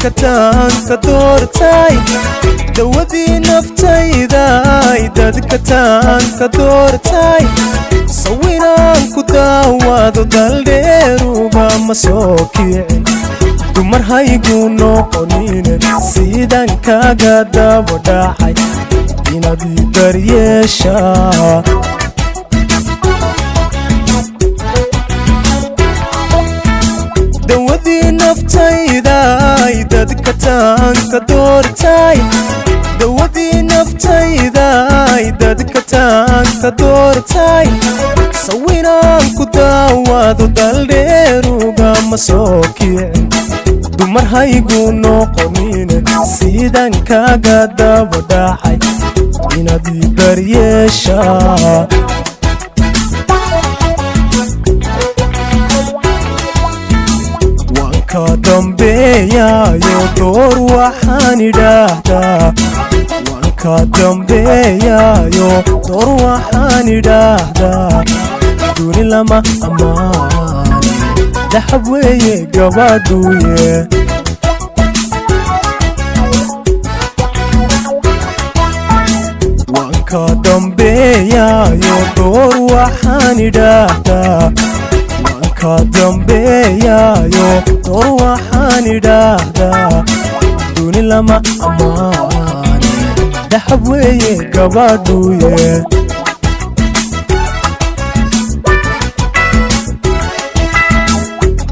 dadka taanka doortay dawadii naftayday dadka taanka doortay sawiraan ku daawado daldheeruba ma soo kicin dumar haygu noqonine sidaan kaga daba dhacay inaad ii daryeeshaa dawadii naftayday dadka taanka doortay dawadii naftayday dadka taanka doortay sawiraan ku daawado daldheeruga ma soo kicin dumar haygu noqonine sidaan kaga daba dhacay inaad ii daryeeshaa ka dambeeyayo door waxaan idhaahdaa waan ka dambeeyayo door waxaan idhaahdaa duni lama ammaane dahab weeye gabadhuye waan ka dambeeyayo door waxaan idhaahdaa ka dambeeyayo door waxaan idhaahdaa duni lama ammaane dahab weeye gabadhuye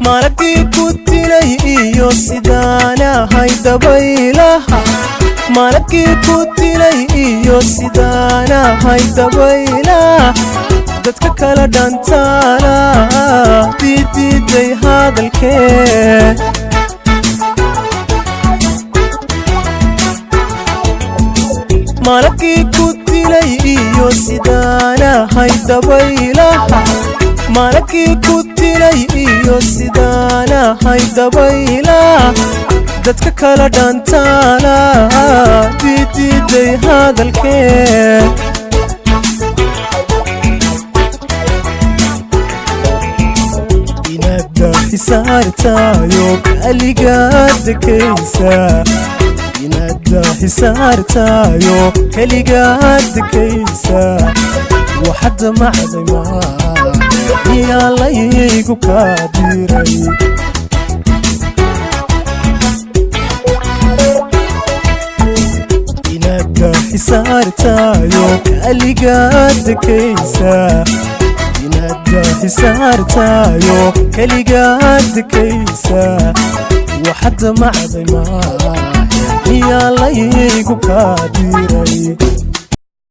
malagii ku dilay iyo sidaan ahay dabaylaha malagii ku dilay iyo sidaan ahay dabaylaha dadka kala dhantaana diidiiday hadalkee malagii ku dilay iyo sidaan ahay dabaylaha malagii ku dilay iyo sidaan ahay dabaylaha dadka kala dhantaana diidiiday hadalkee hisaartayo kaligaad dekaysa inaad hisaartayo kaligaad dekaysa waxaad macday maa yaa laygu kaa diray inaad hisaartayo kaligaad dekaysa inaad hisaartayo kaligaad dekaysa waxaad macday maa yaa laygu kaa diray